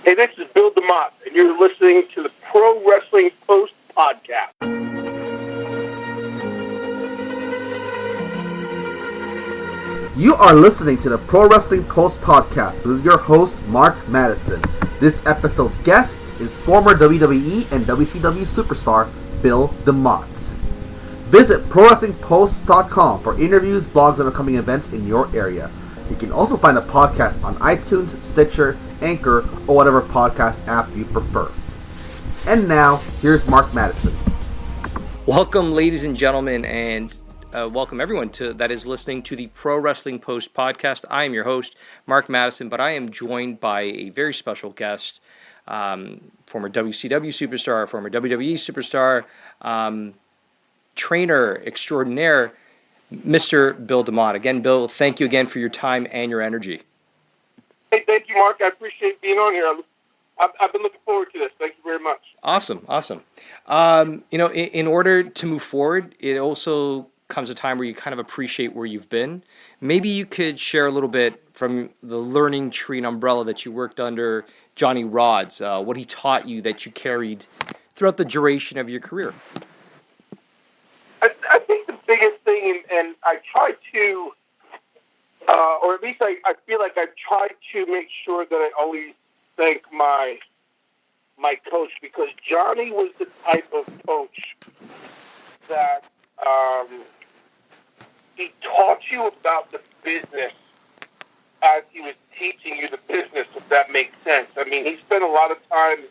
Hey, this is Bill DeMott, and you're listening to the Pro Wrestling Post podcast. You are listening to the Pro Wrestling Post podcast with your host, Mark Madison. This episode's guest is former WWE and WCW superstar Bill DeMott. Visit ProWrestlingPost.com for interviews, blogs, and upcoming events in your area. You can also find the podcast on iTunes, Stitcher, Anchor, or whatever podcast app you prefer. And now, here's Mark Madison. Welcome, ladies and gentlemen, and welcome everyone that is listening to the Pro Wrestling Post podcast. I am your host, Mark Madison, but I am joined by a very special guest, former WCW superstar, former WWE superstar, trainer extraordinaire, Mr. Bill DeMott. Again, Bill, thank you again for your time and your energy. Hey, thank you, Mark. I appreciate being on here. I've been looking forward to this. Thank you very much. Awesome. In order to move forward, it also comes a time where you kind of appreciate where you've been. Maybe you could share a little bit from the learning tree and umbrella that you worked under Johnny Rodz, what he taught you that you carried throughout the duration of your career. I think the biggest thing, and I try to, or at least I feel like I try to make sure that I always thank my coach, because Johnny was the type of coach that he taught you about the business as he was teaching you the business, if that makes sense. I mean, he spent a lot of time.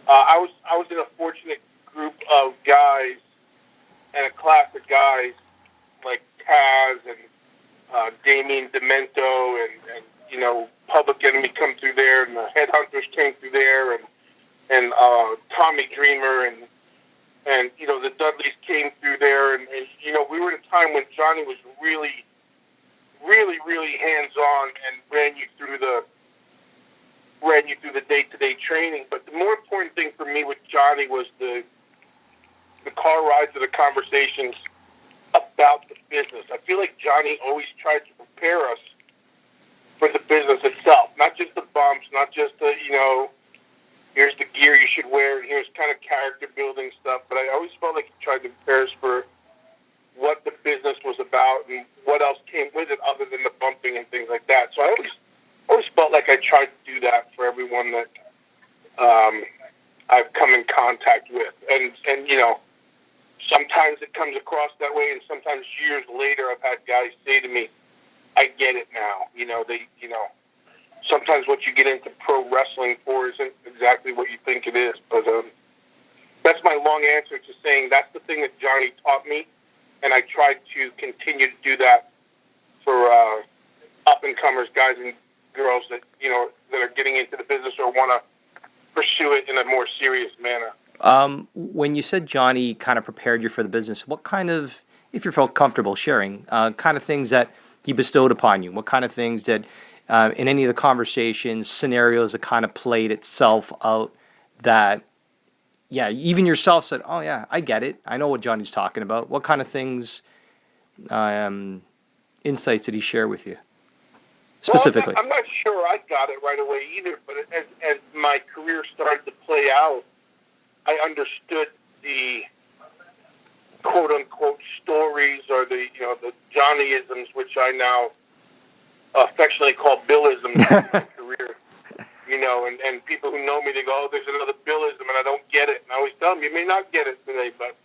I was in a fortunate group of guys and a class of guys like Taz and Damien Demento and Public Enemy come through there, and the Headhunters came through there, and Tommy Dreamer and the Dudleys came through there, and we were at a time when Johnny was really, really, really hands-on and ran you through the day-to-day training. But the more important thing for me with Johnny was the car rides or the conversations about the business. I feel like Johnny always tried to prepare us for the business itself, not just the bumps, not just the, here's the gear you should wear, and here's kind of character building stuff. But I always felt like he tried to prepare us for what the business was about and what else came with it other than the bumping and things like that. So I always felt like I tried to do that for everyone that I've come in contact with. And sometimes it comes across that way, and sometimes years later I've had guys say to me, I get it now. Sometimes what you get into pro wrestling for isn't exactly what you think it is. But that's my long answer to saying that's the thing that Johnny taught me, and I tried to continue to do that for up-and-comers, guys and girls that are getting into the business or want to pursue it in a more serious manner. When you said Johnny kind of prepared you for the business, what kind of, if you felt comfortable sharing, kind of things that he bestowed upon you? What kind of things that, in any of the conversations, scenarios that kind of played itself out that, even yourself said, oh yeah, I get it. I know what Johnny's talking about. What kind of things, insights did he share with you specifically? Well, I'm not sure I got it right away either, but as my career started to play out, I understood the quote-unquote stories or the Johnnyisms, which I now affectionately call Billisms in my career. And people who know me, they go, oh, there's another Billism, and I don't get it. And I always tell them, you may not get it today, but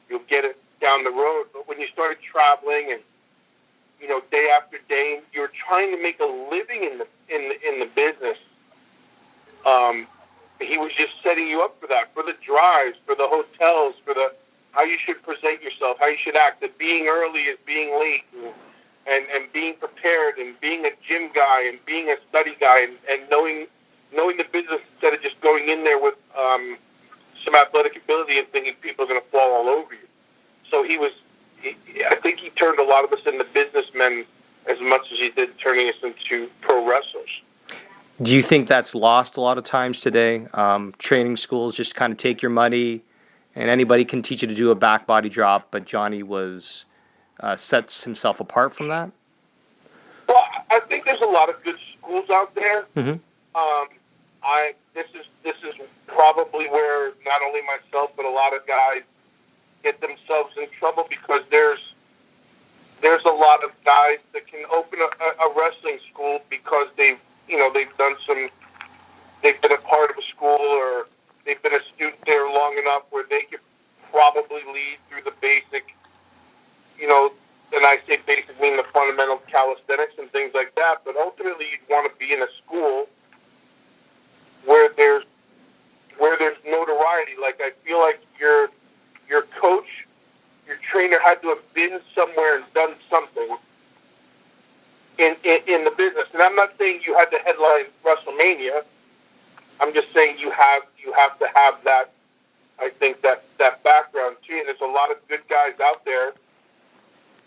you'll get it down the road. But when you started traveling and, day after day, you're trying to make a living in the business, he was just setting you up for that, for the drives, for the hotels, for the how you should present yourself, how you should act. That being early is being late, and being prepared, and being a gym guy, and being a study guy, and knowing the business instead of just going in there with some athletic ability and thinking people are going to fall all over you. So I think he turned a lot of us into businessmen as much as he did turning us into pro wrestlers. Do you think that's lost a lot of times today? Training schools just kind of take your money, and anybody can teach you to do a back body drop, but Johnny sets himself apart from that? Well, I think there's a lot of good schools out there. Mm-hmm. This is probably where not only myself but a lot of guys get themselves in trouble, because there's a lot of guys that can open a wrestling school because they've been a part of a school, or they've been a student there long enough where they could probably lead through the basic, and I say basic meaning the fundamental calisthenics and things like that, but ultimately you'd want to be in a school where there's notoriety. Like, I feel like your coach, your trainer had to have been somewhere and done something in the business. And I'm not saying you had to headline WrestleMania. I'm just saying you have to have that. I think that background too. And there's a lot of good guys out there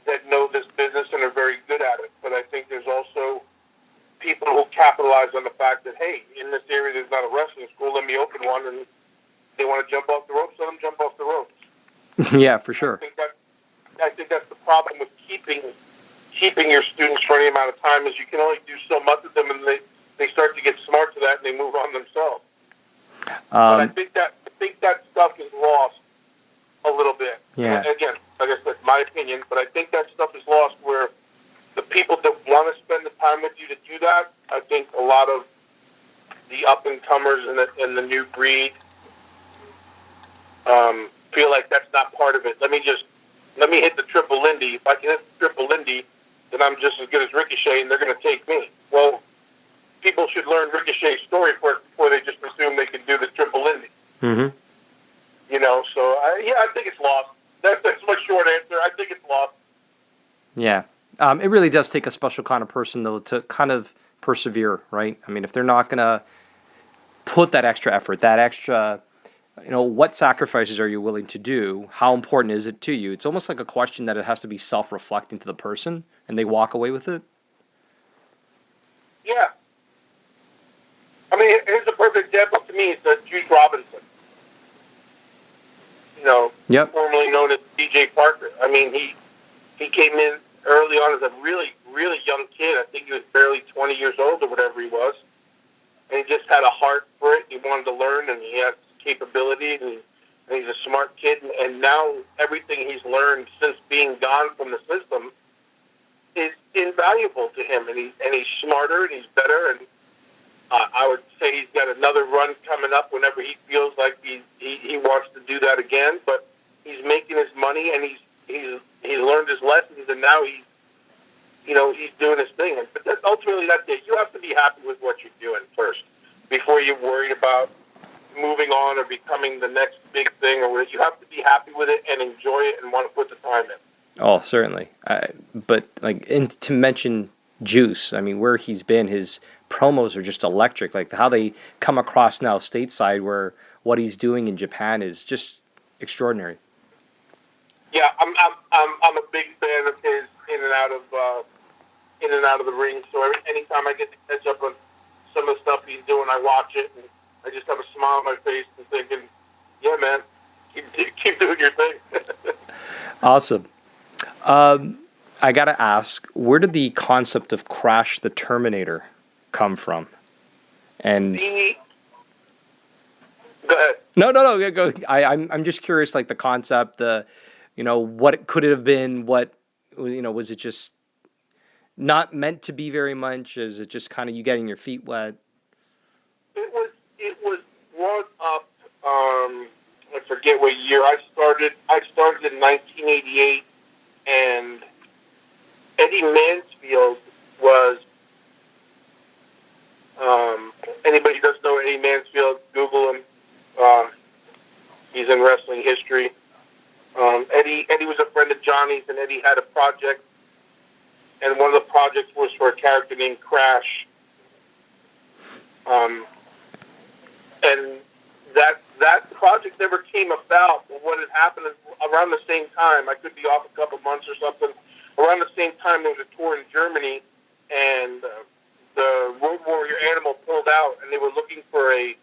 that know this business and are very good at it. But I think there's also people who capitalize on the fact that, hey, in this area there's not a wrestling school, let me open one, and they want to jump off the ropes, let them jump off the ropes. Yeah, for sure. I think that's the problem with keeping your students for any amount of time, is you can only do so much with them, and they start to get smart to that and they move on themselves. But I think that stuff is lost a little bit. Yeah. And again, like I said, my opinion, but I think that stuff is lost where the people that want to spend the time with you to do that, I think a lot of the up-and-comers and the new breed feel like that's not part of it. Let me hit the triple Lindy. If I can hit the triple Lindy, then I'm just as good as Ricochet, and they're going to take me. Well, people should learn Ricochet's story first before they just assume they can do the triple Lindy. Mm-hmm. So I think it's lost. That's my short answer. I think it's lost. Yeah. It really does take a special kind of person, though, to kind of persevere, right? I mean, if they're not going to put that extra effort, that extra, what sacrifices are you willing to do? How important is it to you? It's almost like a question that it has to be self-reflecting to the person, and they walk away with it. Yeah. I mean, here's a perfect example to me. It's Juice Robinson. Yep. Formerly known as DJ Parker. I mean, he came in early on as a really, really young kid. I think he was barely 20 years old or whatever he was. And he just had a heart for it. He wanted to learn, and he had capabilities, and he's a smart kid. And now everything he's learned since being gone from the system is invaluable to him. And he's smarter, and he's better. And I would say he's got another run coming up whenever he feels like he wants to do that again. But he's making his money, and he's learned his lessons, and now he's doing his thing. But ultimately, that's it. You have to be happy with what you're doing first before you're worried about moving on or becoming the next big thing or whatever. You have to be happy with it and enjoy it and want to put the time in. Oh, certainly. To mention Juice, I mean, where he's been, his promos are just electric. Like how they come across now stateside, where what he's doing in Japan is just extraordinary. Yeah, I'm a big fan of his in and out of the ring. So anytime I get to catch up on some of the stuff he's doing, I watch it, and I just have a smile on my face and thinking, yeah, man, keep doing your thing. Awesome. I got to ask, where did the concept of Crash the Terminator come from? And go ahead. No, go. I'm just curious, like the concept, what could it have been? What, was it just not meant to be very much? Is it just kind of you getting your feet wet? It was brought up. I forget what year I started. I started in 1988, and Eddie Mansfield was. Anybody who doesn't know Eddie Mansfield, Google him. He's in wrestling history. Eddie was a friend of Johnny's, and Eddie had a project, and one of the projects was for a character named Crash. And that project never came about. But what had happened is around the same time, I could be off a couple months or something, around the same time there was a tour in Germany, and the Road Warrior Animal pulled out, and they were looking for a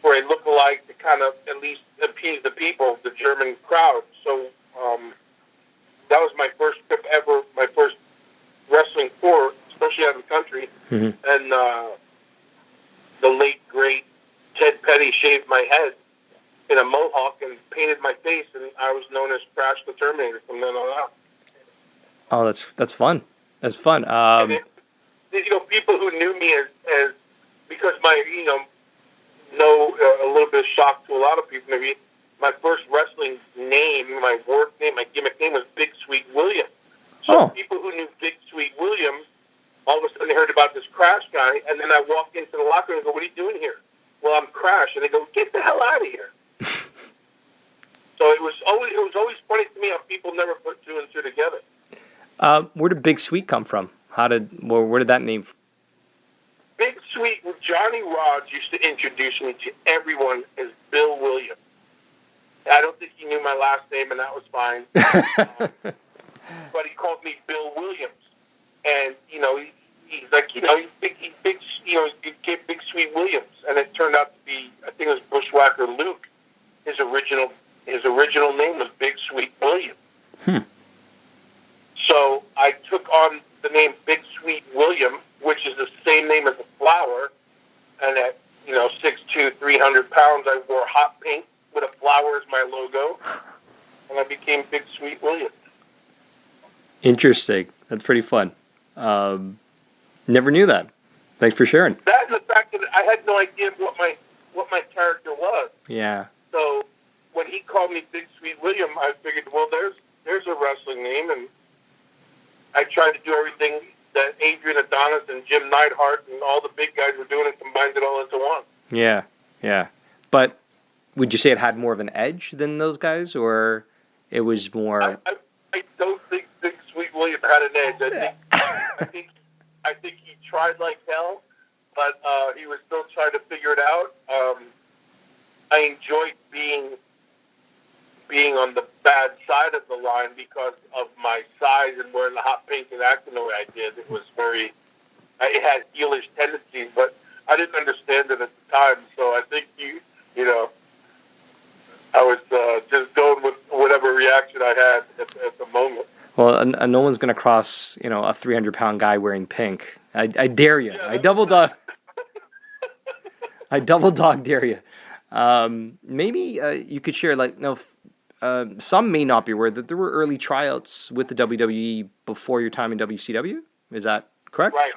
look-alike to kind of at least appease the people, the German crowd. So that was my first trip ever, my first wrestling tour, especially out of the country. Mm-hmm. And the late great Ted Petty shaved my head in a mohawk and painted my face, and I was known as Crash the Terminator from then on out. Oh, that's fun. That's fun. And people who knew me as because my, a little bit of shock to a lot of people maybe, my first wrestling name, my work name, my gimmick name was Big Sweet William. So people who knew Big Sweet William, all of a sudden they heard about this Crash guy, and then I walked into the locker room and go, "What are you doing here?" "Well, I'm Crash." And they go, "Get the hell out of here." So it was always funny to me how people never put two and two together. Where did Big Sweet come from? Where did that name? Big Sweet, Johnny Rodz used to introduce me to everyone as Bill Williams. I don't think he knew my last name, and that was fine. But he called me Bill Williams, and he's like, he's Big Sweet Williams, and it turned out to be, I think it was Bushwhacker Luke. His original name was Big Sweet William. So I took on the name Big Sweet William, which is the same name as a flower, and at 6'2", 300 pounds, I wore hot pink with a flower as my logo, and I became Big Sweet William. Interesting. That's pretty fun. Never knew that. Thanks for sharing. That and the fact that I had no idea what my character was. Yeah. So when he called me Big Sweet William, I figured, well, there's a wrestling name, and I tried to do everything that Adrian Adonis and Jim Neidhart and all the big guys were doing and combined it all into one. Yeah, yeah. But would you say it had more of an edge than those guys, or it was more? I don't think Big Sweet William had an edge. I think he tried like hell, but he was still trying to figure it out. I enjoyed being on the bad side of the line because of my size and wearing the hot pink and acting the way I did. It was it had heelish tendencies, but I didn't understand it at the time. So I think I was just going with whatever reaction I had at the moment. Well, no one's going to cross, a 300-pound guy wearing pink. I dare you. Yeah, I double dog dare you. Maybe you could share, some may not be aware that there were early tryouts with the WWE before your time in WCW. Is that correct? Right.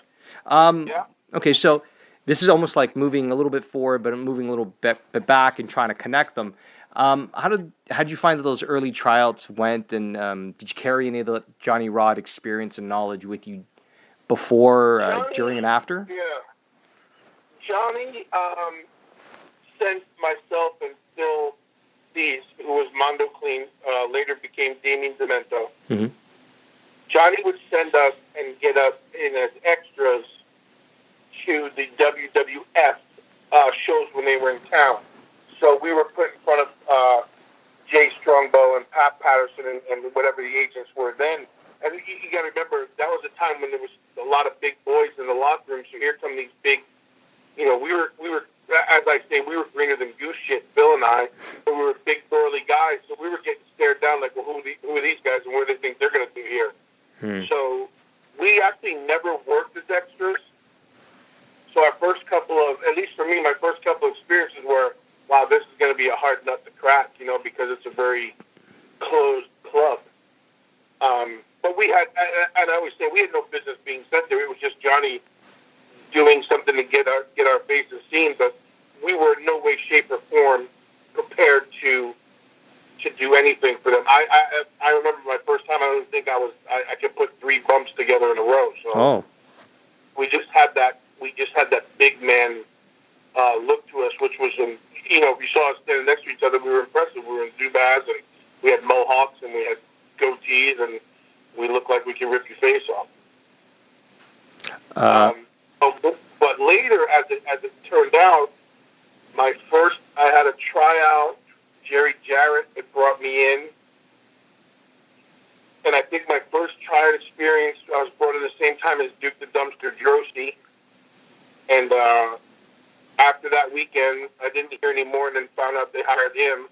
Yeah. Okay, so this is almost like moving a little bit forward, but moving a little bit back and trying to connect them. How did you find that those early tryouts went, and did you carry any of the Johnny Rod experience and knowledge with you before, during, and after? Yeah. Johnny sent myself and Phil Dees, who was Mondo Clean, later became Damien Demento. Mm-hmm. Johnny would send us and get us in as extras to the WWF shows when they were in town. So we were put in front of Jay Strongbow and Pat Patterson and whatever the agents were then. And you got to remember, that was a time when there was a lot of big boys in the locker room. So here come these big, we were, as I say, we were greener than goose shit, Bill and I, but we were big, burly guys. So we were getting stared down like, well, who are these guys and what do they think they're going to do here? So we actually never worked as extras. So our first couple of, at least for me, my first couple of experiences were, wow, this is going to be a hard nut to crack, because it's a very closed club. But we had, and I always say, we had no business being sent there. It was just Johnny doing something to get our faces seen, but we were in no way, shape, or form prepared to do anything for them. I remember my first time. I don't think I could put 3 bumps together in a row. So we just had that big man look to us, which was if you saw us standing next to each other, we were impressive. We were in Zubaz, and we had mohawks, and we had goatees, and we looked like we could rip your face off. But later, as it turned out, I had a tryout. Jerry Jarrett had brought me in, and I think my first tryout experience, I was brought in the same time as Duke the Dumpster Drosty, and after that weekend, I didn't hear any more, and then found out they hired him,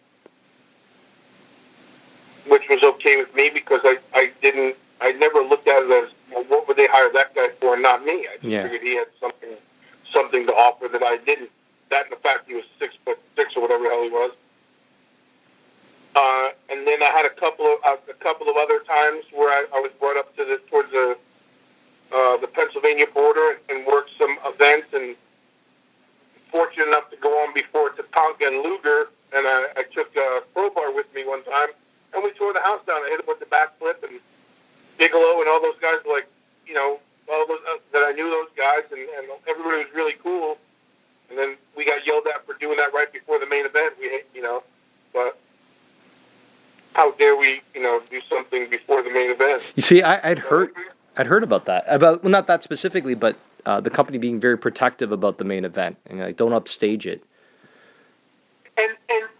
which was okay with me because I never looked at it as, well, what would they hire that guy for and not me? I just figured he had something to offer that I didn't. That and the fact he was 6'6" or whatever the hell he was. And then I had a couple of other times where I was brought up to towards the Pennsylvania border and worked some events, and fortunate enough to go on before Tatanka and Luger, and I took a crowbar with me one time, and we tore the house down. I hit it with the backflip, and Bigelow and all those guys, like, you know, all those that I knew those guys, and everybody was really cool. And then we got yelled at for doing that right before the main event. But how dare we, do something before the main event? You see, I'd heard about that. Well, not that specifically, but the company being very protective about the main event and like don't upstage it. And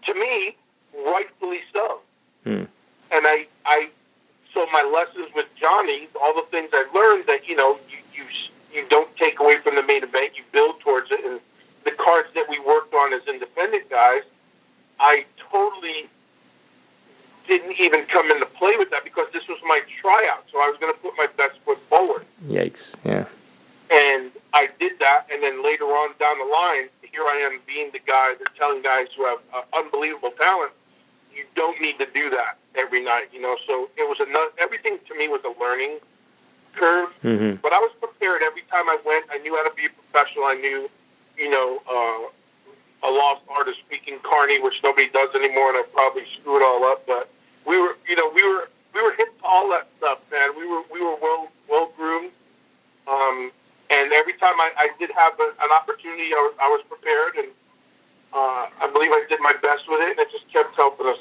to me, rightfully so. Hmm. And so my lessons with Johnny, all the things I learned that you don't take away from the main event, you build towards it, and the cards that we worked on as independent guys, I totally didn't even come into play with that because this was my tryout, so I was going to put my best foot forward. Yikes! Yeah. And I did that, and then later on down the line, here I am being the guy that's telling guys who have unbelievable talent, you don't need to do that every night, So it was everything to me was a learning curve, mm-hmm. but I was prepared every time I went. I knew how to be a professional. I knew, a lost art of speaking Carney, which nobody does anymore, and I probably screw it all up. But we were hip to all that stuff, man. We were well groomed. And every time I did have an opportunity, I was prepared, and I believe I did my best with it, and it just kept helping us.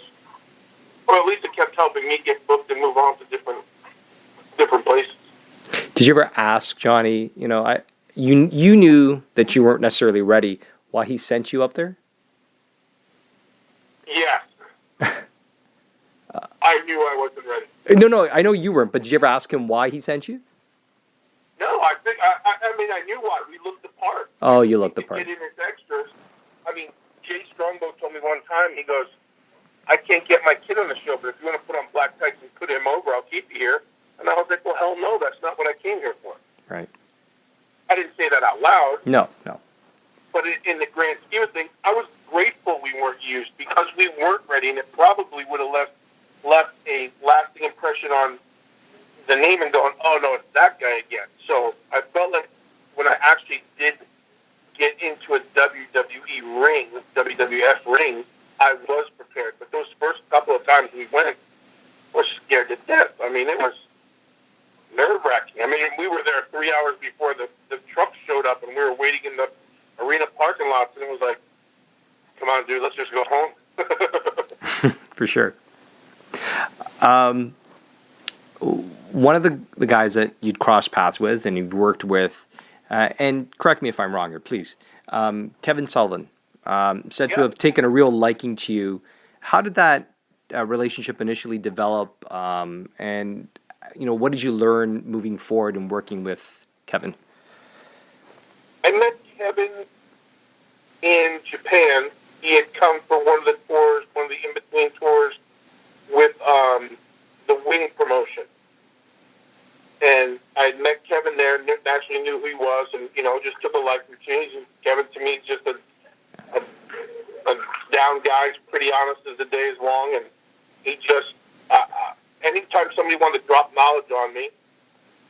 Or at least it kept helping me get booked and move on to different places. Did you ever ask Johnny, you knew that you weren't necessarily ready, why he sent you up there? Yes. I knew I wasn't ready. No, I know you weren't, but did you ever ask him why he sent you? No, I think, I knew why. We looked the part. Oh, you looked the part. Get in his extras. Jay Strongbow told me one time, he goes, I can't get my kid on the show, but if you want to put on black tights and put him over, I'll keep you here. And I was like, well, hell no, that's not what I came here for. Right. I didn't say that out loud. No. But in the grand scheme of things, I was grateful we weren't used because we weren't ready, and it probably would have left a lasting impression on the name and going, oh, no, it's that guy again. So I felt like when I actually did get into a WWE ring, WWF ring, I was prepared. But those first couple of times we went, I was scared to death. It was nerve-wracking. We were there 3 hours before the truck showed up, and we were waiting in the arena parking lots, and it was like, come on, dude, let's just go home. For sure. One of the guys that you'd cross paths with and you've worked with, and correct me if I'm wrong here, please, Kevin Sullivan, said to have taken a real liking to you. How did that relationship initially develop, and what did you learn moving forward and working with Kevin? I met Kevin in Japan. He had come for one of the tours, one of the in-between tours with the Wing promotion. And I met Kevin there, naturally knew who he was, and, just took a liking change. And Kevin, to me, is just a down guy. He's pretty honest as the day is long, and he just, anytime somebody wanted to drop knowledge on me,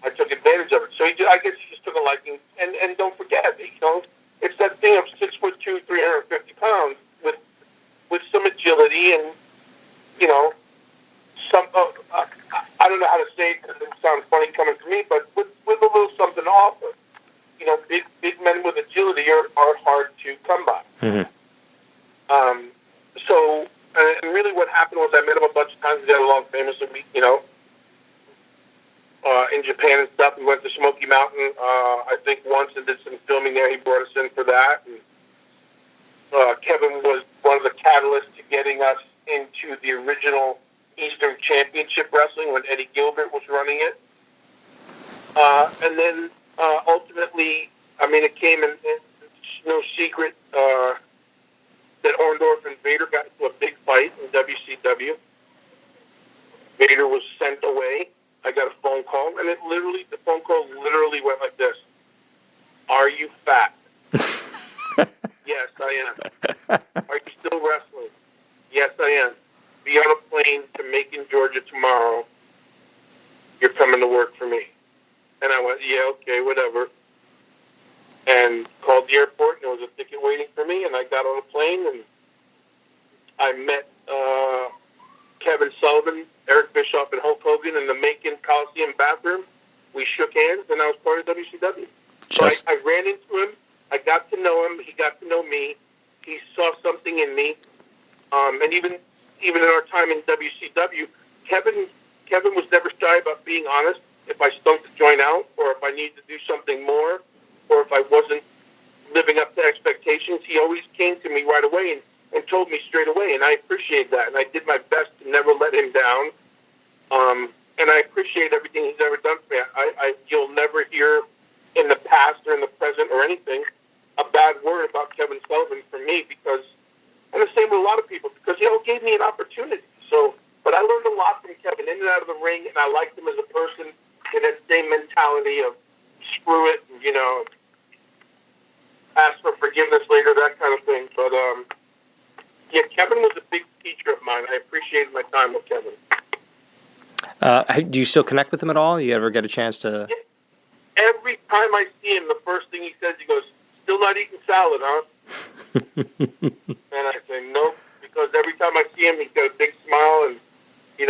I took advantage of it. So I guess he just took a liking. And don't forget, it's that thing of 6'2", 350 pounds with some agility and, some, I don't know how to say it because it sounds funny coming from me, but with a little something to offer. Big men with agility are hard to come by. Mm-hmm. So, and really what happened was I met him a bunch of times. We got along famously, in Japan and stuff. We went to Smoky Mountain, I think once, and did some filming there. He brought us in for that. And Kevin was one of the catalysts to getting us into the original Eastern Championship Wrestling when Eddie Gilbert was running it. And then ultimately, it came in, it's no secret that Orndorff and Vader got into a big fight in WCW. Vader was sent away. I got a phone call, and the phone call literally went like this: "Are you fat?" Are you still wrestling? Yes, I am. Be on a plane to Macon, Georgia tomorrow. You're coming to work for me. And I went, yeah, okay, whatever. And called the airport, and there was a ticket waiting for me, and I got on a plane, and I met Kevin Sullivan, Eric Bischoff, and Hulk Hogan in the Macon Coliseum bathroom. We shook hands, and I was part of WCW. So I ran into him. I got to know him. He got to know me. He saw something in me. And even in our time in WCW, Kevin was never shy about being honest. If I stunk to join out, or if I needed to do something more, or if I wasn't living up to expectations, he always came to me right away and told me straight away. And I appreciate that. And I did my best to never let him down. And I appreciate everything he's ever done for me. You'll never hear in the past or in the present or anything a bad word about Kevin Sullivan from me, because, and the same with a lot of people, because he gave me an opportunity. So, but I learned a lot from Kevin in and out of the ring, and I liked him as a person in that same mentality of screw it, and, ask for forgiveness later, that kind of thing. But, yeah, Kevin was a big teacher of mine. I appreciated my time with Kevin. Do you still connect with him at all? You ever get a chance to? Yeah. Every time I see him, the first thing he says, he goes, "Still not eating salad, huh?" And I say, nope, because every time I see him, he's got a big smile, and,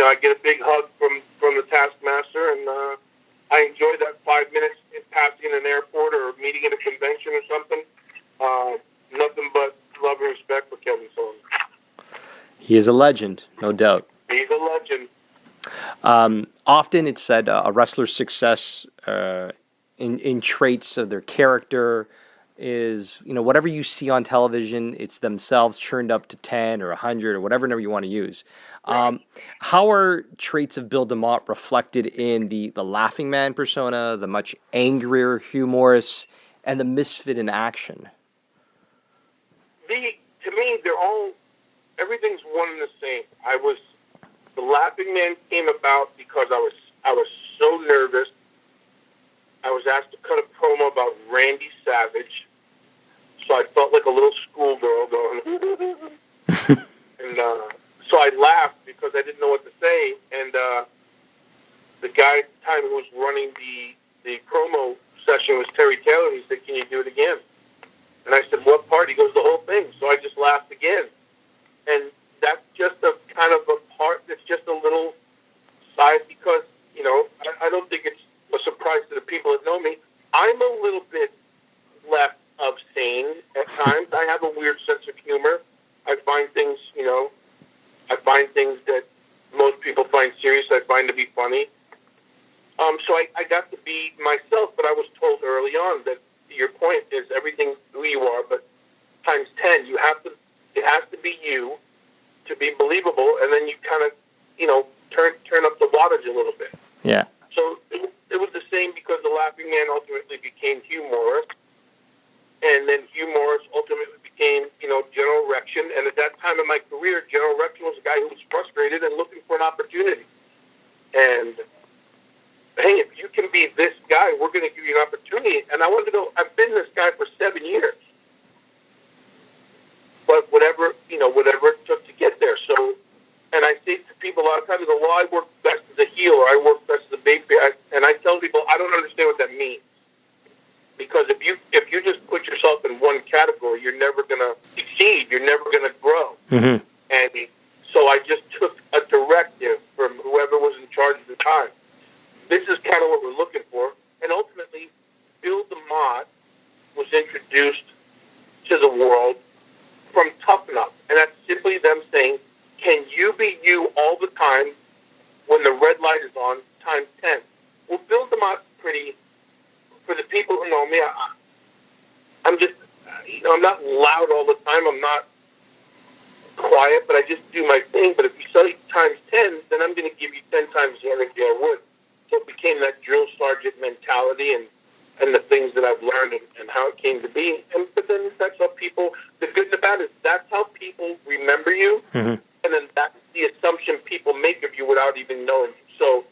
I get a big hug from the Taskmaster, and I enjoy that 5 minutes in passing in an airport or meeting at a convention or something. Nothing but love and respect for Kevin Sullivan. He is a legend, no doubt. He's a legend. Often it's said a wrestler's success in traits of their character is, whatever you see on television, it's themselves churned up to 10 or 100 or whatever number you want to use. How are traits of Bill DeMott reflected in the laughing man persona, the much angrier, humorous, and the misfit in action? To me, everything's one and the same. The laughing man came about because I was so nervous. I was asked to cut a promo about Randy Savage, so I felt like a little schoolgirl going, and so I laughed because I didn't know what to say. And the guy at the time who was running the promo session was Terry Taylor. He said, "Can you do it again?" And I said, "What part?" He goes, "The whole thing." So I just laughed again. And that's just a kind of a part that's just a little side because, I don't think it's a surprise to the people that know me. I'm a little bit left of sane at times. I have a weird sense of humor. I find things, that most people find serious, I find to be funny. So I got to be myself, but I was told early on that your point is everything who you are, but times 10, it has to be you to be believable, and then you kind of, turn up the wattage a little bit. Yeah. So it was the same because the Laughing Man ultimately became Hugh Morris, and then Hugh Morris ultimately became, General Rection, and at that time in my career, General Rection was a guy who was frustrated and looking for an opportunity. And, hey, if you can be this guy, we're going to give you an opportunity. And I wanted to go, I've been this guy for 7 years. But whatever it took to get there. So, and I say to people a lot of times, well, I work best as a heel or I work best as a baby. And I tell people, I don't understand what that means. Because if you just put yourself in one category, you're never going to succeed. You're never going to grow. Mm-hmm. And so I just took a directive from whoever was in charge at the time. This is kind of what we're looking for. And ultimately, Bill DeMott was introduced to the world from Toughen Up. And that's simply them saying, can you be you all the time when the red light is on, times 10? Well, Bill DeMott's pretty, for the people who know me, I'm just, I'm not loud all the time. I'm not quiet, but I just do my thing. But if you say times 10, then I'm going to give you 10 times the energy I would. So it became that drill sergeant mentality and the things that I've learned and how it came to be. But then that's how people, the good and the bad is that's how people remember you. Mm-hmm. And then that's the assumption people make of you without even knowing you. So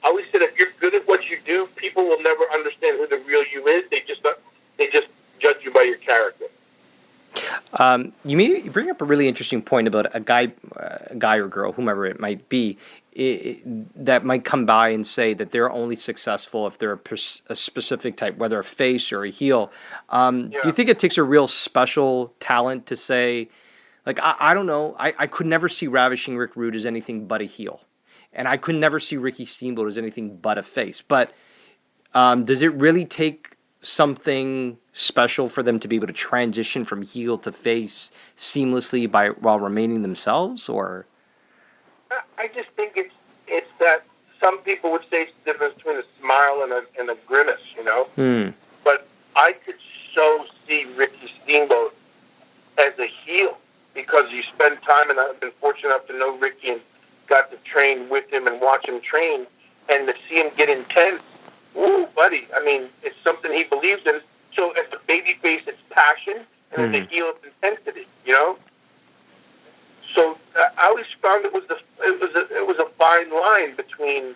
I always said, if you're good at what you do, people will never understand who the real you is. They just judge you by your character. You bring up a really interesting point about a guy or girl, whomever it might be, that might come by and say that they're only successful if they're a specific type, whether a face or a heel. Do you think it takes a real special talent to say, like, I don't know, I could never see Ravishing Rick Rude as anything but a heel, and I could never see Ricky Steamboat as anything but a face. But does it really take something special for them to be able to transition from heel to face seamlessly while remaining themselves, or? I just think it's that some people would say it's the difference between a smile and a grimace, you know. But I could so see Ricky Steamboat as a heel because you spend time, and I've been fortunate enough to know Ricky and got to train with him and watch him train, and to see him get intense. Woo, buddy! I mean, it's something he believes in. So as a babyface, it's passion, and as a heel, it's intensity. You know. So I always found it was a fine line between,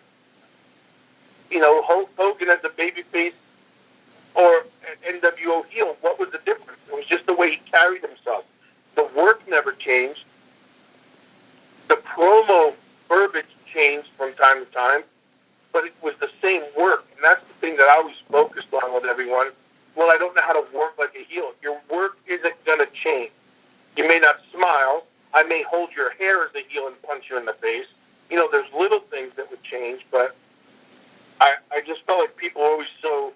you know, Hulk Hogan as a babyface or an NWO heel. What was the difference? It was just the way he carried himself. The work never changed. The promo verbiage changed from time to time, but it was the same work. And that's the thing that I always focused on with everyone. Well, I don't know how to work like a heel. Your work isn't going to change. You may not smile. I may hold your hair as a heel and punch you in the face. You know, there's little things that would change, but I just felt like people were always so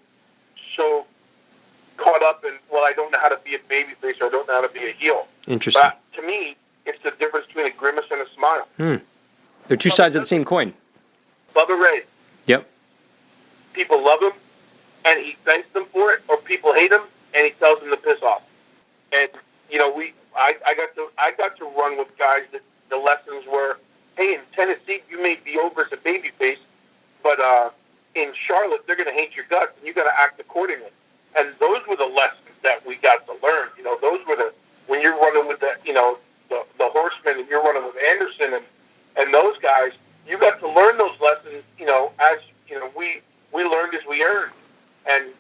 caught up in, well, I don't know how to be a babyface or I don't know how to be a heel. Interesting. But to me, it's the difference between a grimace and a smile. They're two sides of the same coin. Bubba Ray. Yep. People love him, and he thanks them for it, or people hate him, and he tells them to piss off. And, you know, I got to run with guys that the lessons were, hey, in Tennessee, you may be over as a babyface, but in Charlotte, they're going to hate your guts, and you got to act accordingly. And those were the lessons that we got to learn. You know, those were when you're running with the Horsemen, and you're running with Anderson and those guys, you got to learn those lessons. You know, as you know, we learned as we earned, and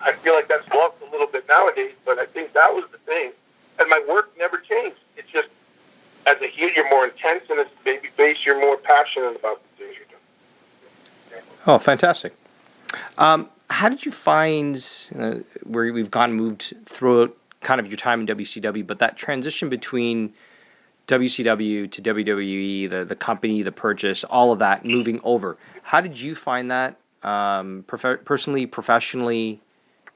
I feel like that's lost a little bit nowadays. But I think that was the thing. And my work never changed. It's just, as a heel, you're more intense, and as a babyface, you're more passionate about the things you're doing. Oh, fantastic. How did you find where we've moved throughout kind of your time in WCW, but that transition between WCW to WWE, the company, the purchase, all of that, moving over? How did you find that personally, professionally,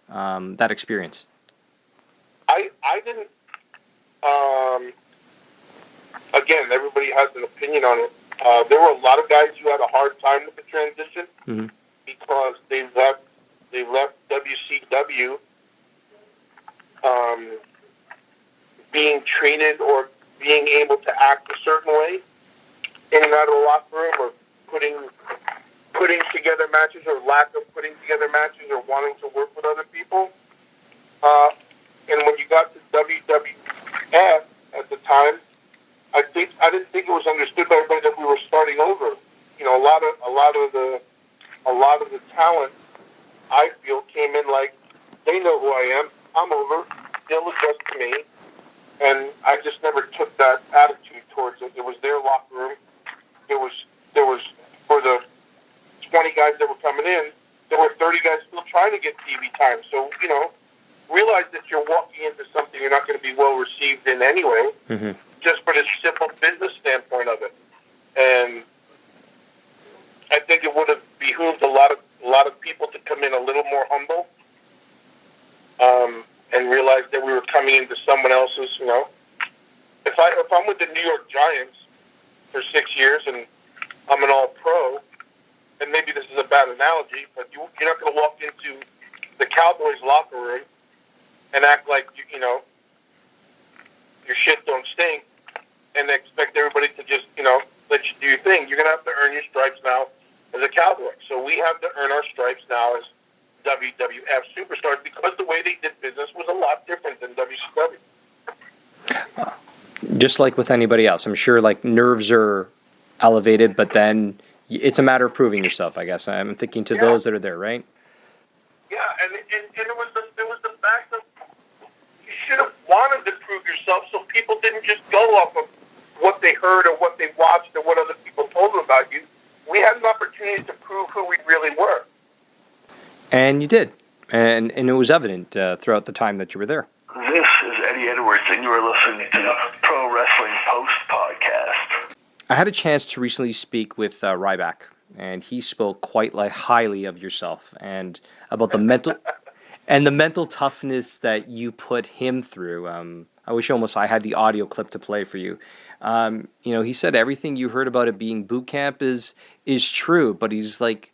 that experience? I didn't. Again, everybody has an opinion on it. There were a lot of guys who had a hard time with the transition because they left WCW being treated or being able to act a certain way in and out of the locker room, or putting together matches, or lack of putting together matches, or wanting to work with other people. And when you got to WWF at the time, I didn't think it was understood by everybody that we were starting over. You know, a lot of the talent, I feel, came in like, they know who I am. I'm over. They'll adjust to me. And I just never took that attitude towards it. It was their locker room. There was for the 20 guys that were coming in, there were 30 guys still trying to get TV time. So, you know, realize that you're walking into something you're not going to be well received in anyway, just for the simple business standpoint of it. And I think it would have behooved a lot of people to come in a little more humble, and realize that we were coming into someone else's. You know, if I'm with the New York Giants for 6 years and I'm an All-Pro, and maybe this is a bad analogy, but you're not going to walk into the Cowboys locker room and act like you know your shit don't stink, and expect everybody to just let you do your thing. You're going to have to earn your stripes now as a Cowboy. So we have to earn our stripes now as WWF superstars, because the way they did business was a lot different than WCW. Just like with anybody else, I'm sure like nerves are elevated, but then it's a matter of proving yourself, I guess. I'm thinking to those that are there, right? Yeah, and it was the fact that you should have wanted to prove yourself, so people didn't just go off of what they heard or what they watched or what other people told them about you. We had an opportunity to prove who we really were. And you did. And it was evident throughout the time that you were there. This is Eddie Edwards, and you are listening to the Pro Wrestling Post Podcast. I had a chance to recently speak with Ryback, and he spoke quite highly of yourself and about the mental toughness that you put him through. I wish almost I had the audio clip to play for you. He said everything you heard about it being boot camp is true, but he's like,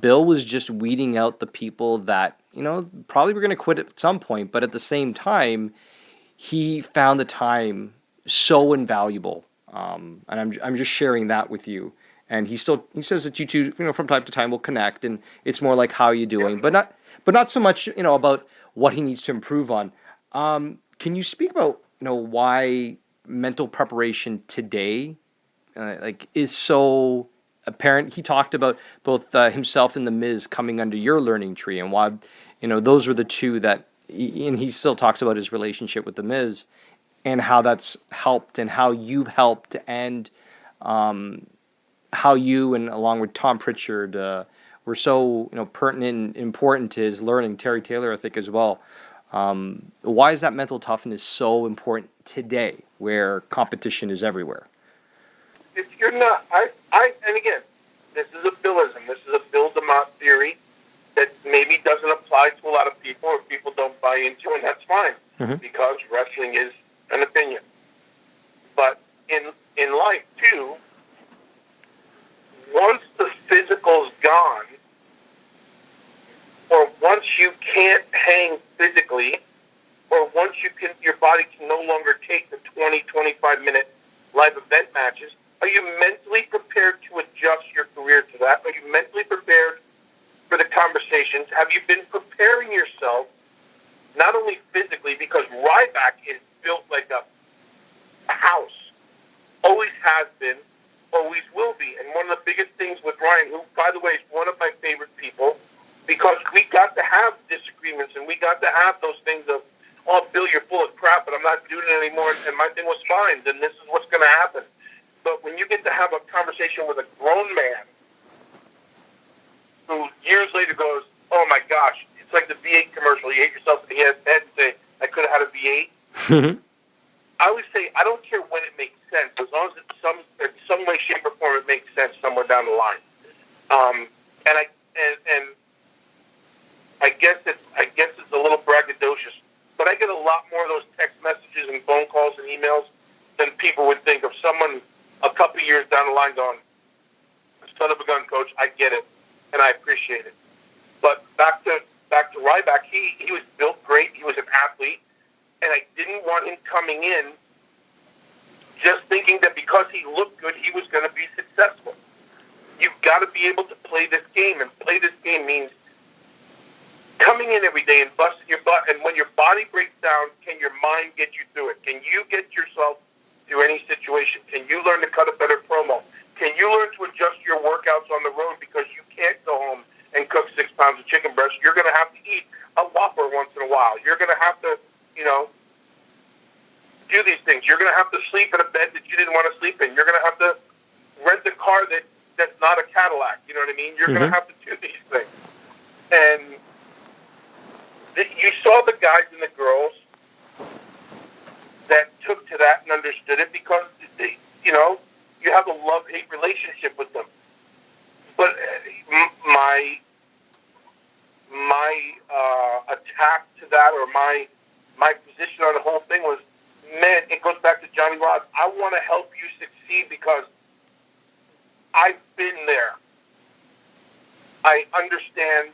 Bill was just weeding out the people that, probably were going to quit at some point, but at the same time, he found the time so invaluable. And I'm just sharing that with you. And he says that you two, from time to time will connect, and it's more like, how are you doing? But not so much, about what he needs to improve on. Can you speak about, why mental preparation today, is so apparent? He talked about both himself and The Miz coming under your learning tree, and why, those were the two that, and he still talks about his relationship with The Miz, and how that's helped, and how you've helped, and how you, and along with Tom Pritchard, were so pertinent and important to his learning. Terry Taylor, I think, as well. Why is that mental toughness so important today, where competition is everywhere? If you're not, and again, this is a Billism. This is a Bill DeMott theory that maybe doesn't apply to a lot of people, or people don't buy into, and that's fine, because wrestling is an opinion. But in life too, once the physical's gone, or once you can't hang physically, or once your body can no longer take the 20, 25-minute live event matches, are you mentally prepared to adjust your career to that? Are you mentally prepared for the conversations? Have you been preparing yourself, not only physically, because Ryback is built like a house, always has been, always will be. And one of the biggest things with Ryan, who, by the way, is one of my favorite people, because we got to have disagreements, and we got to have those things of, oh, Bill, you're full of crap, but I'm not doing it anymore, and my thing was fine, then this is what's going to happen. But when you get to have a conversation with a grown man who years later goes, oh my gosh, it's like the V8 commercial, you hit yourself in the head and say, I could have had a V8. I always say, I don't care when it makes sense, as long as it's in some way, shape, or form it makes sense somewhere down the line. I guess it's a little braggadocious, but I get a lot more of those text messages and phone calls and emails than people would think of someone a couple years down the line going, son of a gun, coach, I get it, and I appreciate it. But back to Ryback, he was built great, he was an athlete, and I didn't want him coming in just thinking that because he looked good, he was going to be successful. You've got to be able to play this game, and play this game means coming in every day and busting your butt, and when your body breaks down, can your mind get you through it? Can you get yourself through any situation? Can you learn to cut a better promo? Can you learn to adjust your workouts on the road, because you can't go home and cook 6 pounds of chicken breast? You're going to have to eat a Whopper once in a while. You're going to have to, do these things. You're going to have to sleep in a bed that you didn't want to sleep in. You're going to have to rent a car that's not a Cadillac. You know what I mean? You're going to have to do these things. And you saw the guys and the girls that took to that and understood it, because you have a love-hate relationship with them. But my attack to that, or my position on the whole thing was, man, it goes back to Johnny Rods. I want to help you succeed because I've been there. I understand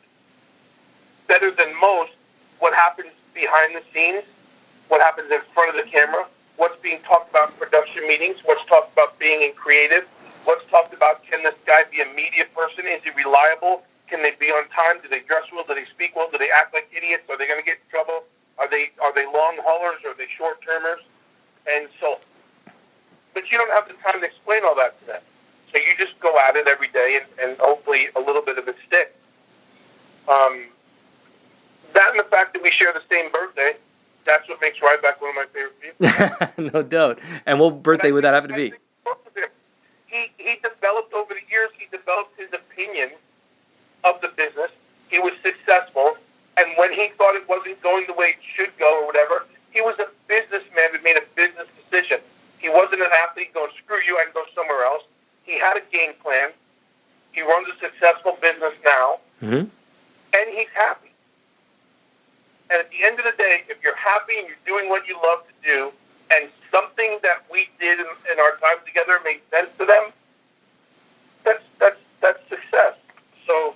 better than most what happens behind the scenes, what happens in front of the camera, what's being talked about in production meetings, what's talked about being in creative, what's talked about, can this guy be a media person? Is he reliable? Can they be on time? Do they dress well? Do they speak well? Do they act like idiots? Are they going to get in trouble? Are they long haulers? Are they short termers? And so, but you don't have the time to explain all that to them. So you just go at it every day, and hopefully a little bit of it sticks. That and the fact that we share the same birthday, that's what makes Ryback one of my favorite people. No doubt. And what birthday would that happen to be? He developed over the years. He developed his opinion of the business. He was successful, and when he thought it wasn't going the way it should go or whatever, he was a businessman that made a business decision. He wasn't an athlete going, screw you, I can go somewhere else. He had a game plan. He runs a successful business now, and he's happy. And at the end of the day, if you're happy and you're doing what you love to do, and something that we did in our time together made sense to them, that's success. So,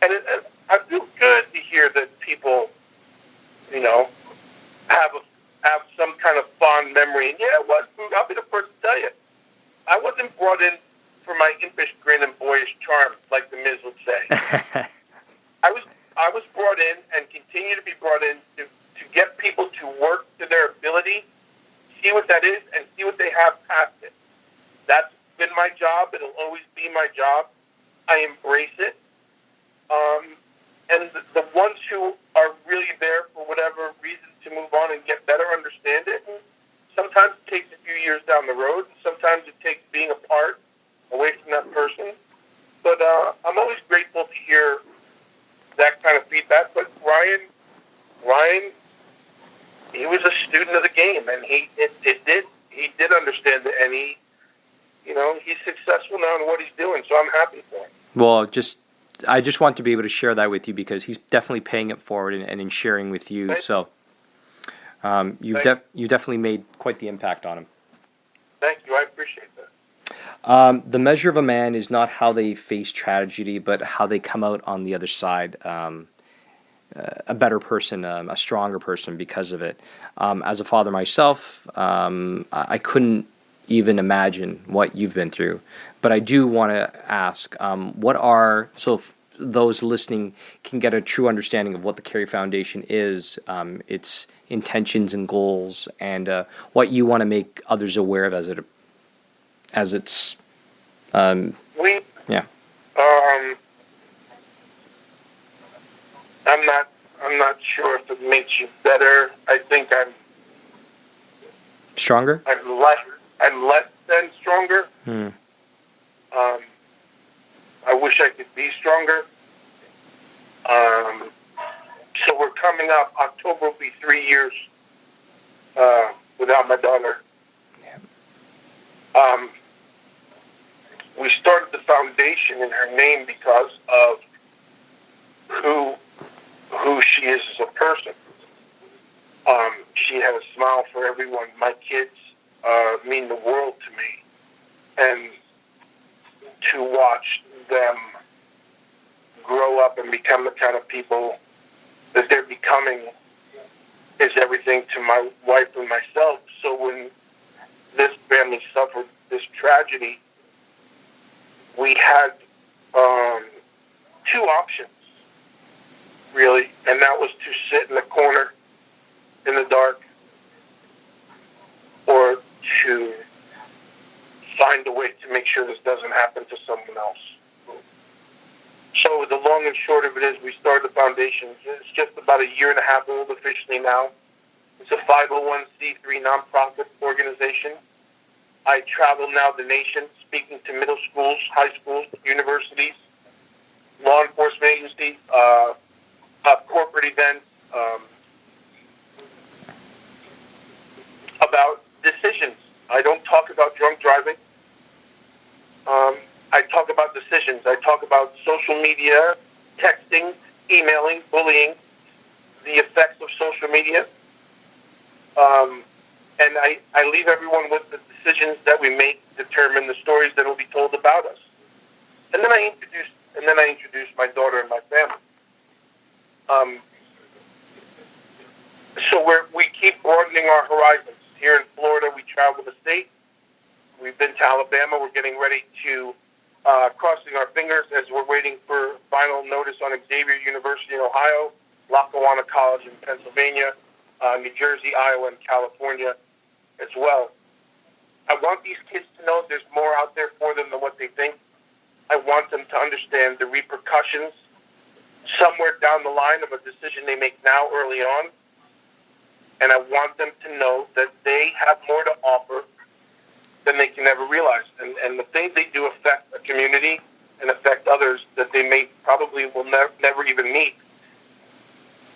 and I feel good to hear that people, have some kind of fond memory. And I'll be the first to tell you, I wasn't brought in for my impish grin and boyish charm, like the Miz would say. I was brought in and continue to be brought in to get people to work to their ability, see what that is, and see what they have past it. That's been my job. It'll always be my job. I embrace it. And the ones who are really there for whatever reason to move on and get better understand it. And sometimes it takes a few years down the road. Sometimes it takes being apart, away from that person. But I'm always grateful to hear that kind of feedback. But Ryan, he was a student of the game, and he did understand it, and he's successful now in what he's doing. So I'm happy for him. Well, I just want to be able to share that with you because he's definitely paying it forward and in sharing with you. So you've definitely made quite the impact on him. Thank you. I appreciate that. The measure of a man is not how they face tragedy, but how they come out on the other side, a better person, a stronger person because of it. As a father myself, I couldn't even imagine what you've been through. But I do want to ask, so those listening can get a true understanding of what the Carey Foundation is, its intentions and goals, and what you want to make others aware of as it's yeah. I'm not sure if it makes you better. I think I'm stronger. I'm less than stronger. I wish I could be stronger. So we're coming up. October will be 3 years without my daughter. We started the foundation in her name because of who she is as a person. She had a smile for everyone. My kids mean the world to me, and to watch them grow up and become the kind of people that they're becoming is everything to my wife and myself. So when this family suffered this tragedy, we had two options, really, and that was to sit in the corner in the dark or to find a way to make sure this doesn't happen to someone else. So the long and short of it is we started the foundation. It's just about 1.5 years old officially now. It's a 501c3 nonprofit organization. I travel now the nation speaking to middle schools, high schools, universities, law enforcement agencies, corporate events, about decisions. I don't talk about drunk driving. I talk about decisions. I talk about social media, texting, emailing, bullying, the effects of social media. And I leave everyone with the decisions that we make determine the stories that will be told about us. And then I introduce my daughter and my family. So we keep broadening our horizons. Here in Florida, we travel the state. We've been to Alabama. We're getting ready to crossing our fingers as we're waiting for final notice on Xavier University in Ohio, Lackawanna College in Pennsylvania, New Jersey, Iowa, and California as well. I want these kids to know there's more out there for them than what they think. I want them to understand the repercussions somewhere down the line of a decision they make now early on. And I want them to know that they have more to offer than they can ever realize. And the things they do affect a community and affect others that they may probably will never even meet.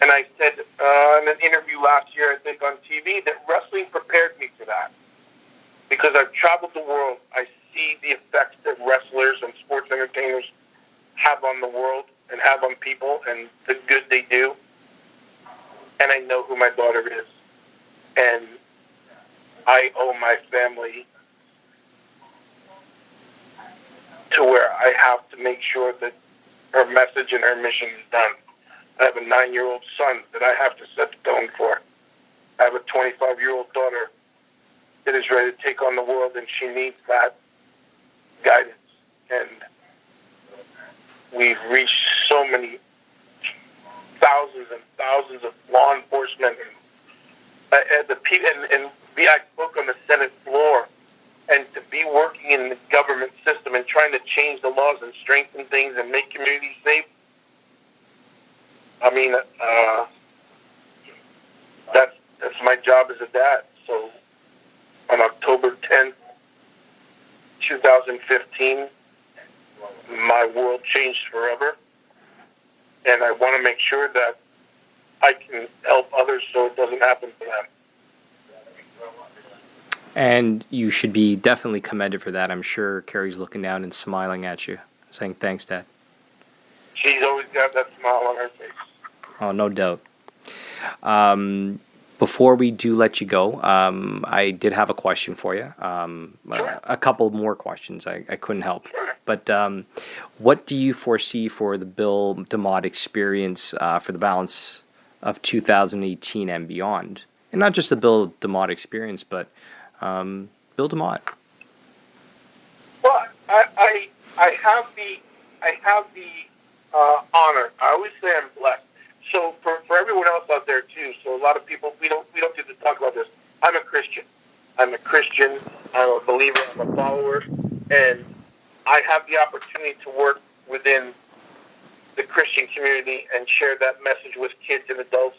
And I said in an interview last year, I think on TV, that wrestling prepared me for that. Because I've traveled the world, I see the effects that wrestlers and sports entertainers have on the world and have on people and the good they do. And I know who my daughter is. And I owe my family to where I have to make sure that her message and her mission is done. I have a 9-year-old son that I have to set the tone for. I have a 25-year-old daughter that is ready to take on the world, and she needs that guidance. And we've reached so many thousands and thousands of law enforcement and the people, and I spoke on the Senate floor, and to be working in the government system and trying to change the laws and strengthen things and make communities safe. I mean, that's my job as a dad. So on October 10th, 2015, my world changed forever. And I want to make sure that I can help others so it doesn't happen to them. And you should be definitely commended for that. I'm sure Carrie's looking down and smiling at you, saying, "Thanks, Dad." She's always got that smile on her face. Oh, no doubt. Before we do let you go, I did have a question for you. Sure. A couple more questions. I couldn't help. Sure. But what do you foresee for the Bill DeMott experience for the balance of 2018 and beyond? And not just the Bill DeMott experience, but Bill DeMott. Well, I have the honor. I always say I'm blessed. So for everyone else out there too. So a lot of people we don't get to talk about this. I'm a Christian. I'm a believer. I'm a follower, and I have the opportunity to work within the Christian community and share that message with kids and adults.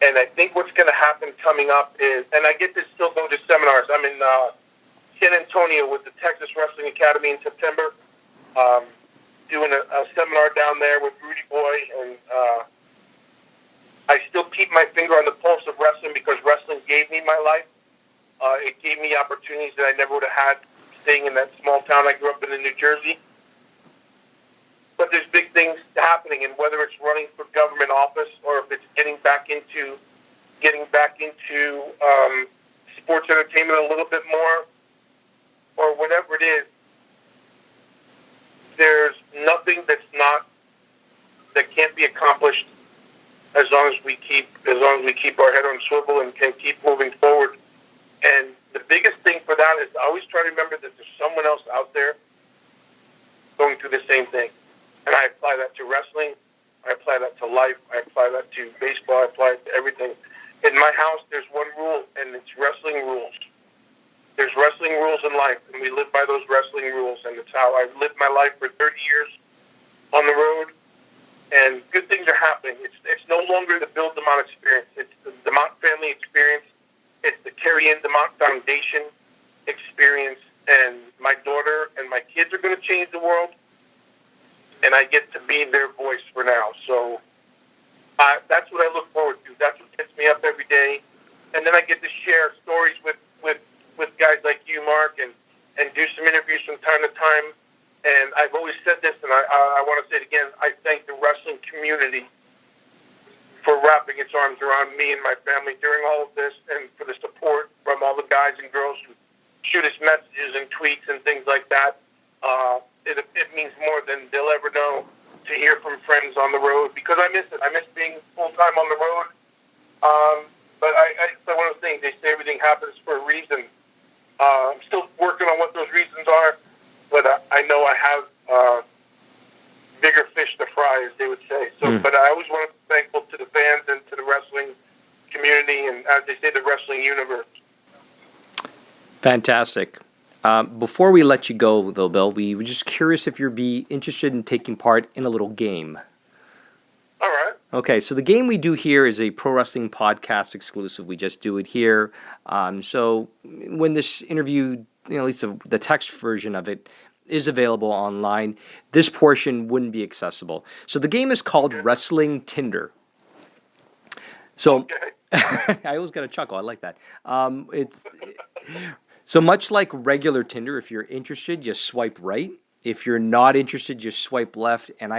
And I think what's going to happen coming up is, and I get to still go to seminars. I'm in San Antonio with the Texas Wrestling Academy in September, doing a seminar down there with Rudy Boy, and I still keep my finger on the pulse of wrestling because wrestling gave me my life. It gave me opportunities that I never would have had staying in that small town I grew up in New Jersey. But there's big things happening, and whether it's running for government office or if it's getting back into sports entertainment a little bit more, or whatever it is, there's nothing that can't be accomplished as long as we keep our head on swivel and can keep moving forward. And the biggest thing for that is I always try to remember that there's someone else out there going through the same thing. And I apply that to wrestling. I apply that to life. I apply that to baseball. I apply it to everything. In my house, there's one rule, and it's wrestling rules. There's wrestling rules in life, and we live by those wrestling rules. And it's how I've lived my life for 30 years on the road. And good things are happening. It's no longer the Bill DeMott experience. It's the DeMott family experience. It's the Carrie Ann DeMott Foundation experience. And my daughter and my kids are going to change the world. And I get to be their voice for now. So that's what I look forward to. That's what gets me up every day. And then I get to share stories with guys like you, Mark, and do some interviews from time to time. And I've always said this, and I want to say it again, I thank the wrestling community for wrapping its arms around me and my family during all of this, and for the support from all the guys and girls who shoot us messages and tweets and things like that. It means more than they'll ever know to hear from friends on the road, because I miss it. I miss being full-time on the road. But it's one of those things, they say everything happens for a reason. I'm still working on what those reasons are, but I know I have bigger fish to fry, as they would say. So, But I always want to be thankful to the fans and to the wrestling community, and as they say, the wrestling universe. Fantastic. Before we let you go, though, Bill, we were just curious if you'd be interested in taking part in a little game. All right. Okay, so the game we do here is a pro wrestling podcast exclusive. We just do it here. So when this interview, at least the text version of it, is available online, this portion wouldn't be accessible. So the game is called Wrestling Tinder. So I always got a chuckle. I like that. So much like regular Tinder, if you're interested, you swipe right. If you're not interested, you swipe left. And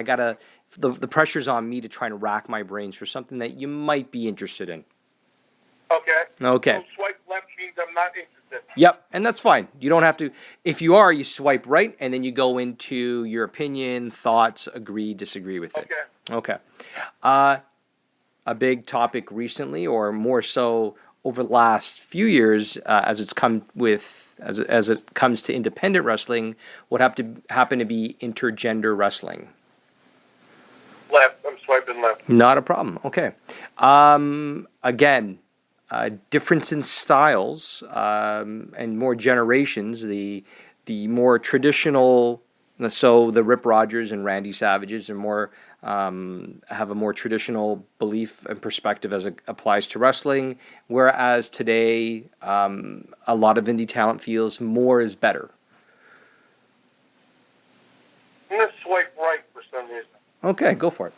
the pressure's on me to try and rack my brains for something that you might be interested in. Okay. So swipe left means I'm not interested. Yep, and that's fine. You don't have to. If you are, you swipe right, and then you go into your opinion, thoughts, agree, disagree with it. Okay. A big topic recently, or more so over the last few years, as it comes to independent wrestling, would happen to be intergender wrestling. Left. I'm swiping left. Not a problem. Okay. Again, difference in styles and more generations. The more traditional, so the Rip Rogers and Randy Savages are more have a more traditional belief and perspective as it applies to wrestling, whereas today a lot of indie talent feels more is better. I'm gonna swipe right for some reason. Okay, go for it.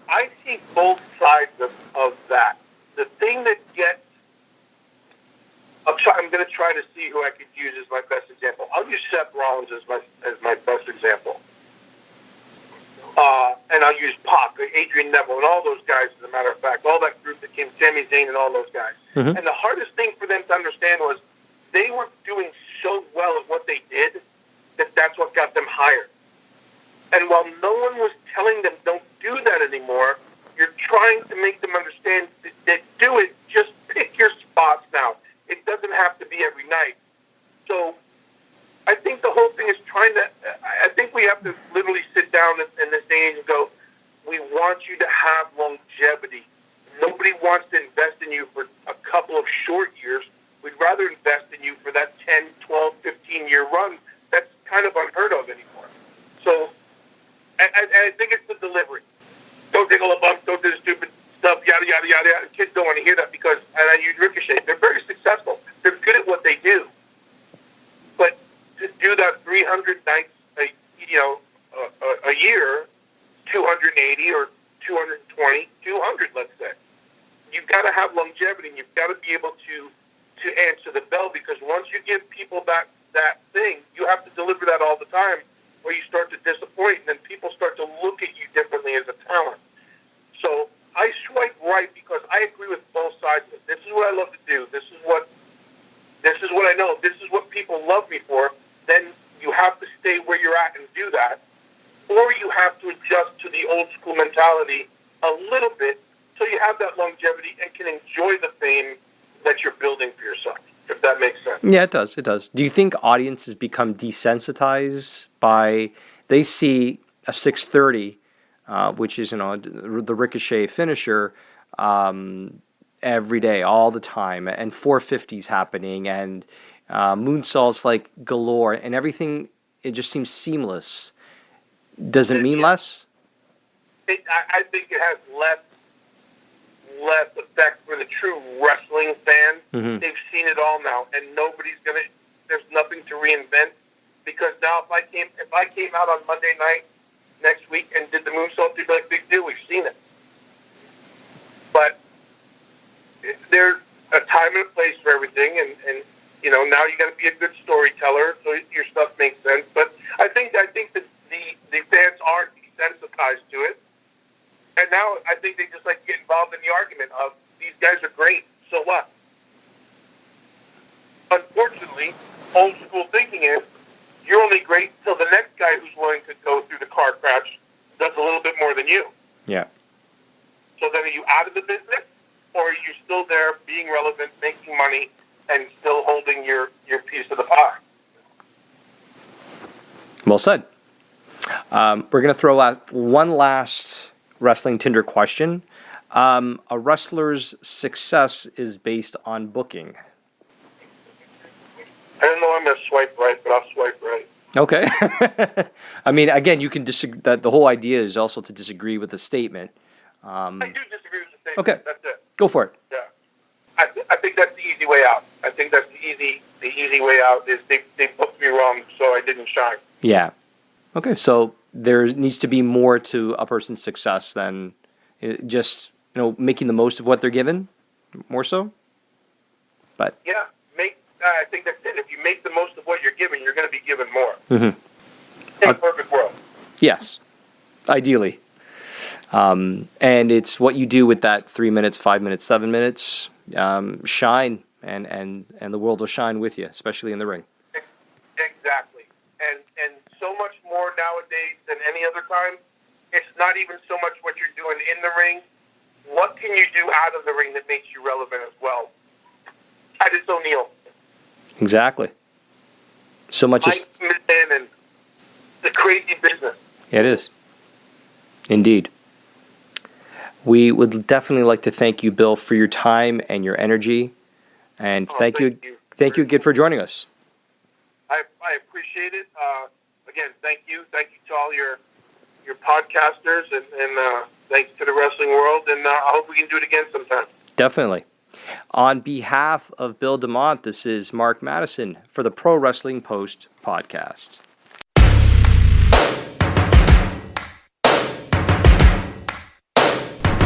I see both sides of that. The thing that gets... I'm going to try to see who I could use as my best example. I'll use Seth Rollins as my best example. And I'll use Pac, Adrian Neville, and all those guys, as a matter of fact. All that group that came, Sami Zayn and all those guys. Mm-hmm. And the hardest thing for them to understand was they were doing so well at what they did that that's what got them hired. And while no one was telling them don't do that anymore, you're trying to make them understand that do it, just pick your spots now. It doesn't have to be every night. So I think the whole thing is I think we have to literally sit down in this day and age and go, we want you to have longevity. Nobody wants to invest in you for a couple of short years. We'd rather invest in you for that 10, 12, 15-year run. That's kind of unheard of anymore. So I think it's the delivery. Don't take all the bumps, don't do the stupid stuff, yada, yada, yada, yada. Kids don't want to hear that because, and I use Ricochet, they're very successful. They're good at what they do. But to do that 300 nights a year, 280 or 220, 200, let's say, you've got to have longevity and you've got to be able to answer the bell, because once you give people that thing, you have to deliver that all the time, or you start to disappoint, and then people start to look at you differently as a talent. So I swipe right because I agree with both sides of it. This is what I love to do. This is what I know. This is what people love me for. Then you have to stay where you're at and do that, or you have to adjust to the old school mentality a little bit so you have that longevity and can enjoy the fame that you're building for yourself, if that makes sense. Yeah, it does. It does. Do you think audiences become desensitized by, they see a 630, which is, the Ricochet finisher, every day, all the time, and 450s happening, and moonsaults like galore, and everything, it just seems seamless. Does it mean less? I think it has less effect for the true wrestling fan. Mm-hmm. They've seen it all now, and there's nothing to reinvent, because now if I came out on Monday night next week and did the moonsault, they'd be like, big deal, we've seen it. But there's a time and a place for everything, and now you got to be a good storyteller so your stuff makes sense. But I think that the fans are desensitized to it. And now I think they just like to get involved in the argument of, these guys are great, so what? Unfortunately, old school thinking is, you're only great till the next guy who's willing to go through the car crash does a little bit more than you. Yeah. So then are you out of the business, or are you still there being relevant, making money, and still holding your piece of the pie? Well said. We're going to throw out one last wrestling Tinder question. A wrestler's success is based on booking. I don't know, I'm going to swipe right, but I'll swipe right. Okay. I mean, again, you can disagree. That the whole idea is also to disagree with the statement. I do disagree with the statement. Okay. That's it. Go for it. Yeah. I think that's the easy way out. I think that's the easy way out is they booked me wrong, so I didn't shine. Yeah. Okay. So there needs to be more to a person's success than just making the most of what they're given. More so. But yeah, I think that's it. If you make the most of what you're given, you're going to be given more. Mm-hmm. In a perfect world. Yes. Ideally. And it's what you do with that 3 minutes, 5 minutes, 7 minutes. Shine, and the world will shine with you, especially in the ring. Exactly. And so much more nowadays than any other time, it's not even so much what you're doing in the ring. What can you do out of the ring that makes you relevant as well? Titus O'Neil. Exactly. So much is... and the crazy business. It is. Indeed. We would definitely like to thank you, Bill, for your time and your energy. And thank you again for joining us. I appreciate it. Again, thank you. Thank you to all your podcasters, and thanks to the wrestling world. And I hope we can do it again sometime. Definitely. On behalf of Bill DeMott, this is Mark Madison for the Pro Wrestling Post podcast.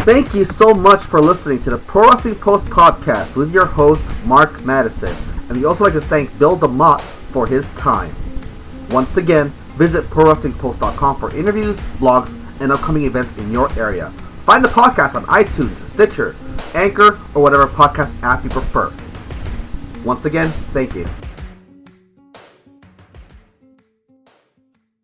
Thank you so much for listening to the Pro Wrestling Post podcast with your host, Mark Madison. And we also like to thank Bill DeMott for his time. Once again, visit ProWrestlingPost.com for interviews, blogs, and upcoming events in your area. Find the podcast on iTunes, Stitcher, Anchor, or whatever podcast app you prefer. Once again, thank you.